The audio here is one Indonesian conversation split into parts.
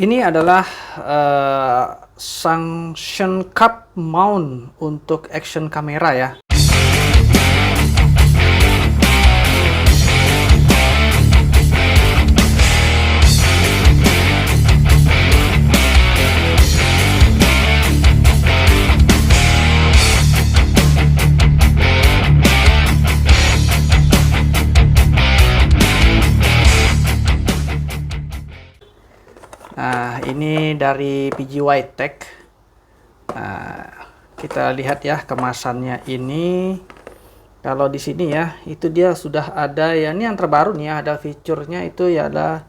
Ini adalah suction cup mount untuk action kamera ya. Nah, ini dari PGY Tech. Nah, kita lihat ya kemasannya ini. Kalau di sini ya, itu dia sudah ada ya. Ini yang terbaru nih ya, ada fiturnya itu ya, ada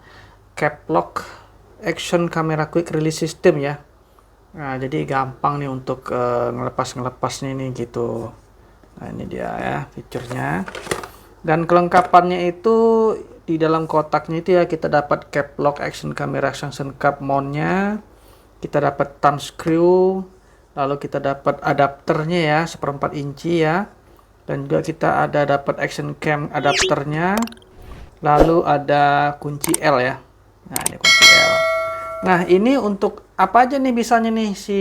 cap lock action camera quick release system ya. Nah, jadi gampang nih untuk ngelepas-ngelepasnya ini gitu. Nah, ini dia ya fiturnya. Dan kelengkapannya itu di dalam kotaknya itu ya, kita dapat cap lock action camera suction cup mountnya, kita dapat thumb screw, lalu kita dapat adapternya ya 1/4 inci ya, dan juga kita ada dapat action cam adapternya, lalu ada kunci L ya. Nah, ini kunci L. Nah, ini untuk apa aja nih bisanya nih si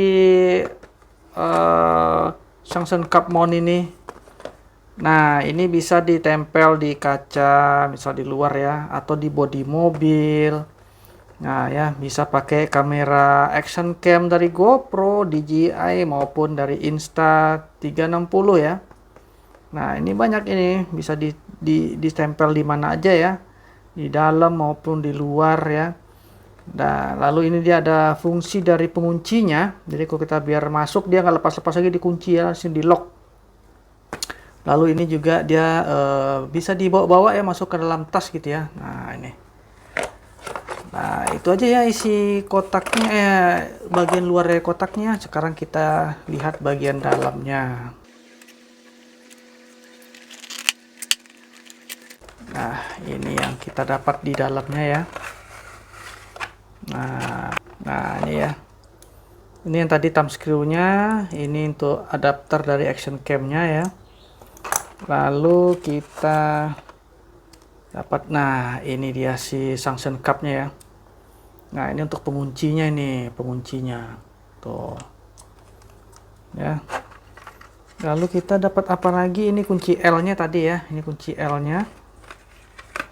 suction cup mount ini. Nah, ini bisa ditempel di kaca, misal di luar ya, atau di bodi mobil. Nah, ya, bisa pakai kamera action cam dari GoPro, DJI, maupun dari Insta360 ya. Nah, ini banyak ini, bisa ditempel di mana aja ya, di dalam maupun di luar ya. Nah, lalu ini dia ada fungsi dari penguncinya. Jadi kalau kita biar masuk, dia nggak lepas-lepas lagi, dikunci ya, langsung di lock. Lalu ini juga dia bisa dibawa-bawa ya, masuk ke dalam tas gitu ya. Nah, ini. Nah, itu aja ya isi kotaknya, bagian luar dari kotaknya. Sekarang kita lihat bagian dalamnya. Nah, ini yang kita dapat di dalamnya ya. Nah, ini ya. Ini yang tadi thumb screw-nya, ini untuk adapter dari action cam-nya ya. Lalu kita dapat, nah ini dia si suction cup-nya ya. Nah, ini untuk penguncinya, ini penguncinya tuh ya. Lalu kita dapat apa lagi, ini kunci L-nya tadi ya, ini kunci L-nya.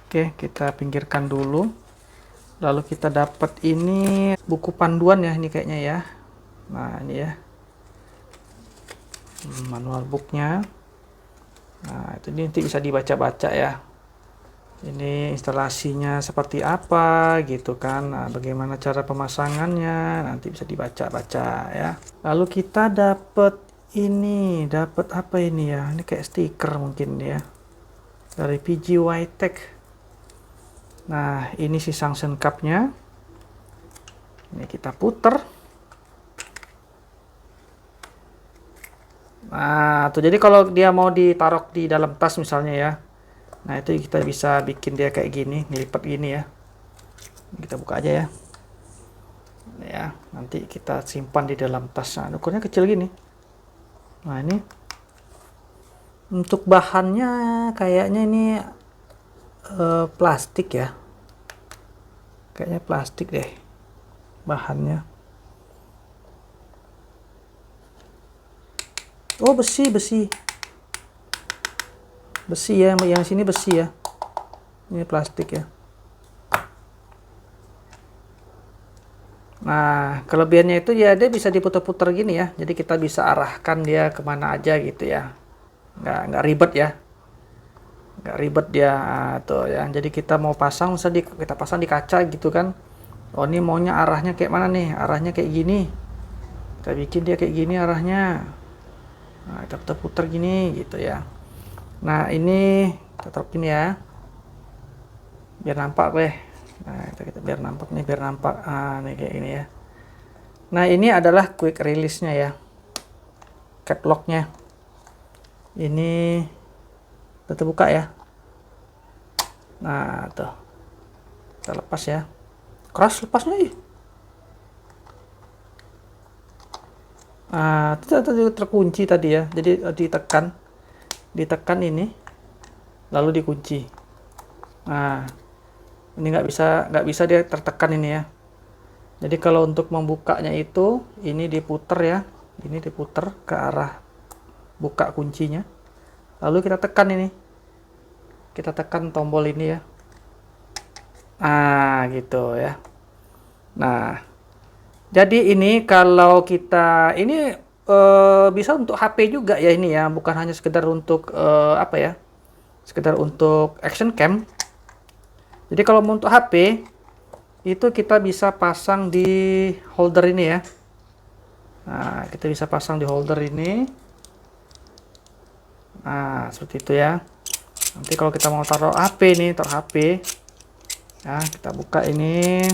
Oke, kita pinggirkan dulu. Lalu kita dapat ini buku panduan ya, ini kayaknya ya. Nah, ini ya manual booknya. Nah, itu nanti bisa dibaca-baca ya. Ini instalasinya seperti apa gitu kan. Nah, bagaimana cara pemasangannya nanti bisa dibaca-baca ya. Lalu kita dapat ini, dapat apa ini ya? Ini kayak stiker mungkin ya. Dari PGY Tech. Nah, ini si suction cup-nya. Ini kita puter. Nah, tuh jadi kalau dia mau ditaruh di dalam tas misalnya ya. Nah, itu kita bisa bikin dia kayak gini, dilipat gini ya. Kita buka aja ya. Ya, nanti kita simpan di dalam tas. Nah, ukurannya kecil gini. Nah, ini untuk bahannya kayaknya ini plastik ya. Kayaknya plastik deh bahannya. Oh, besi ya, yang sini besi ya, ini plastik ya. Nah, kelebihannya itu ya, dia bisa diputar-putar gini ya, jadi kita bisa arahkan dia kemana aja gitu ya, nggak ribet ya, nggak ribet dia. Tuh ya, jadi kita mau pasang, misalnya kita pasang di kaca gitu kan. Oh, ini maunya arahnya kayak mana nih, arahnya kayak gini, kita bikin dia kayak gini arahnya. Nah, kita putar gini gitu ya. Nah, ini kita taruh gini ya, biar nampak deh. Nah, kita biar nampak nih, biar nampak. Nih kayak gini ya. Nah, ini adalah quick release-nya ya, cap lock-nya. Ini kita terbuka ya. Nah, tuh kita lepas ya. Keras lepasnya ih. Nah, itu terkunci tadi ya, jadi ditekan ini, lalu dikunci. Nah, ini nggak bisa dia tertekan ini ya. Jadi kalau untuk membukanya itu ini diputer ya, ini diputer ke arah buka kuncinya. Lalu kita tekan ini, kita tekan tombol ini ya. Gitu ya. Nah, jadi ini kalau kita ini bisa untuk HP juga ya ini ya, bukan hanya sekedar untuk apa ya, sekedar untuk action cam. Jadi kalau mau untuk HP itu kita bisa pasang di holder ini ya. Nah, kita bisa pasang di holder ini. Nah, seperti itu ya. Nanti kalau kita mau taruh HP nih, taruh HP. Ya, kita buka ini.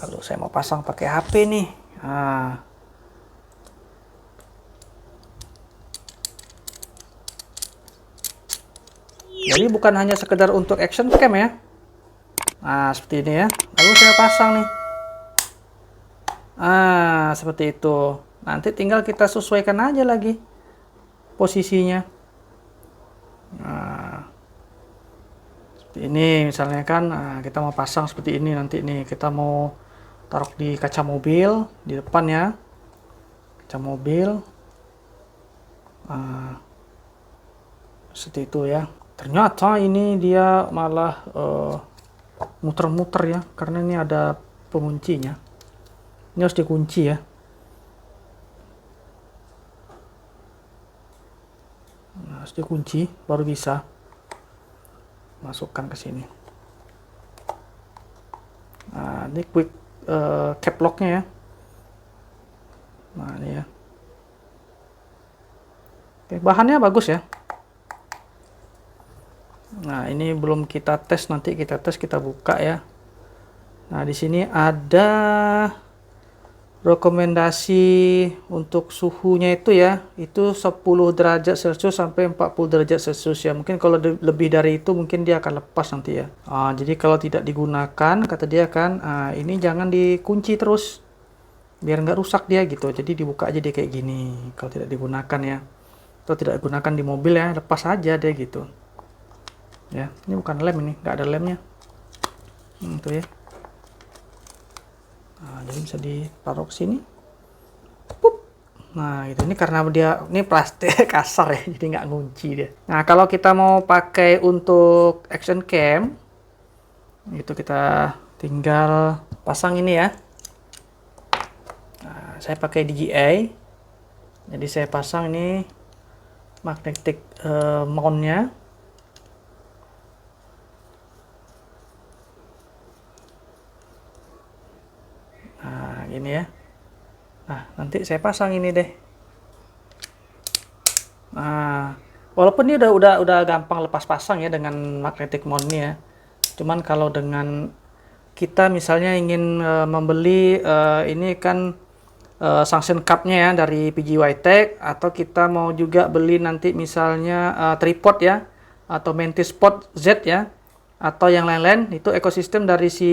Lalu saya mau pasang pakai HP nih. Nah. Jadi bukan hanya sekedar untuk action cam ya. Nah, seperti ini ya. Lalu saya pasang nih. Seperti itu. Nanti tinggal kita sesuaikan aja lagi posisinya. Nah, seperti ini misalnya kan, kita mau pasang seperti ini nanti nih. Kita mau taruh di kaca mobil di depan ya. Kaca mobil. Seperti itu ya. Ternyata ini dia malah muter-muter ya, karena ini ada penguncinya. Ini harus dikunci ya. Nah, harus dikunci baru bisa masukkan ke sini. Nah, ini quick cap locknya ya. Nah, ini ya. Oke, bahannya bagus ya. Nah, ini belum kita tes, nanti kita tes, kita buka ya. Nah, di sini ada rekomendasi untuk suhunya itu ya, itu 10 derajat Celcius sampai 40 derajat Celcius ya. Mungkin kalau lebih dari itu mungkin dia akan lepas nanti ya. Jadi kalau tidak digunakan, kata dia kan, ini jangan dikunci terus, biar nggak rusak dia gitu. Jadi dibuka aja dia kayak gini. Kalau tidak digunakan ya, atau tidak digunakan di mobil ya, lepas aja dia gitu. Ya, ini bukan lem, ini nggak ada lemnya. Tuh ya. Jadi bisa ditaruh ke sini. Pup. Nah, gitu. Ini karena dia ini plastik kasar ya, jadi nggak ngunci dia. Nah, kalau kita mau pakai untuk action cam, itu kita tinggal pasang ini ya. Nah, saya pakai DJI. Jadi saya pasang ini magnetic mount-nya. Ini ya. Nah, nanti saya pasang ini deh. Nah, walaupun ini udah gampang lepas pasang ya dengan magnetic mount ini ya. Cuman kalau dengan kita misalnya ingin membeli ini kan suction cup-nya ya dari PGY Tech, atau kita mau juga beli nanti misalnya tripod ya, atau Mantis Pod Z ya, atau yang lain-lain, itu ekosistem dari si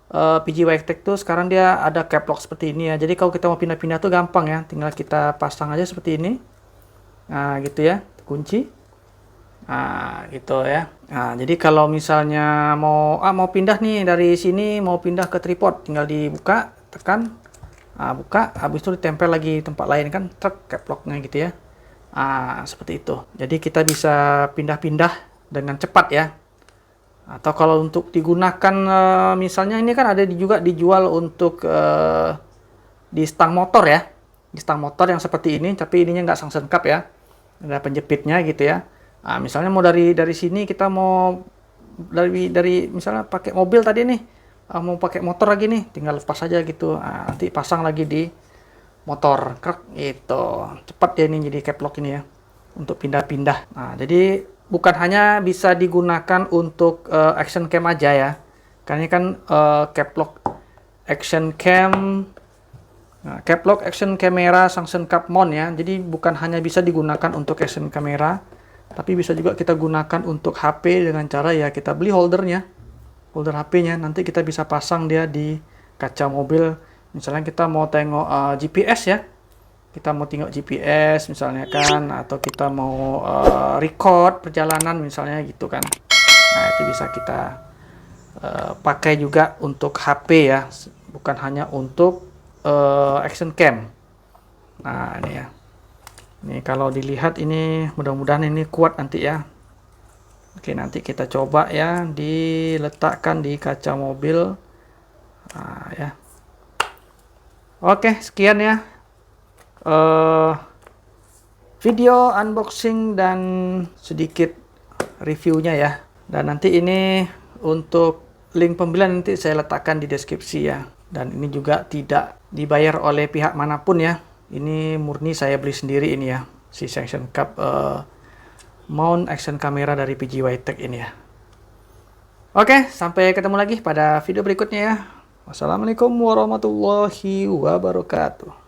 PGY Tech tuh sekarang dia ada cap lock seperti ini ya. Jadi kalau kita mau pindah-pindah tuh gampang ya, tinggal kita pasang aja seperti ini. Nah, gitu ya, kunci. Nah, gitu ya. Nah, jadi kalau misalnya mau pindah nih dari sini, mau pindah ke tripod, tinggal dibuka, tekan, buka, habis itu ditempel lagi tempat lain kan, truk cap locknya gitu ya. Seperti itu. Jadi kita bisa pindah-pindah dengan cepat ya. Atau kalau untuk digunakan misalnya ini kan ada juga dijual untuk di stang motor ya, di stang motor yang seperti ini, tapi ininya nggak suction cup ya, ada penjepitnya gitu ya. Misalnya mau dari sini kita mau dari misalnya pakai mobil tadi nih, mau pakai motor lagi nih, tinggal lepas aja gitu. Nanti pasang lagi di motor, krek gitu, cepat ya ini jadi cap lock ini ya, untuk pindah-pindah. Jadi bukan hanya bisa digunakan untuk action cam aja ya, karena ini kan cap lock action cam, cap lock action camera suction cup mount ya. Jadi bukan hanya bisa digunakan untuk action camera, tapi bisa juga kita gunakan untuk HP dengan cara ya kita beli holdernya, holder HP-nya. Nanti kita bisa pasang dia di kaca mobil. Misalnya kita mau tengok GPS ya, kita mau tengok GPS misalnya kan, atau kita mau record perjalanan misalnya gitu kan. Nah, itu bisa kita pakai juga untuk HP ya, bukan hanya untuk action cam. Nah ini ya, ini kalau dilihat ini mudah-mudahan ini kuat nanti ya. Oke, nanti kita coba ya, diletakkan di kaca mobil. Nah ya, oke, sekian ya video unboxing dan sedikit reviewnya ya. Dan nanti ini untuk link pembelian nanti saya letakkan di deskripsi ya. Dan ini juga tidak dibayar oleh pihak manapun ya. Ini murni saya beli sendiri ini ya, si Action Cam mount action camera dari PGY Tech ini ya. Oke, sampai ketemu lagi pada video berikutnya ya. Wassalamualaikum warahmatullahi wabarakatuh.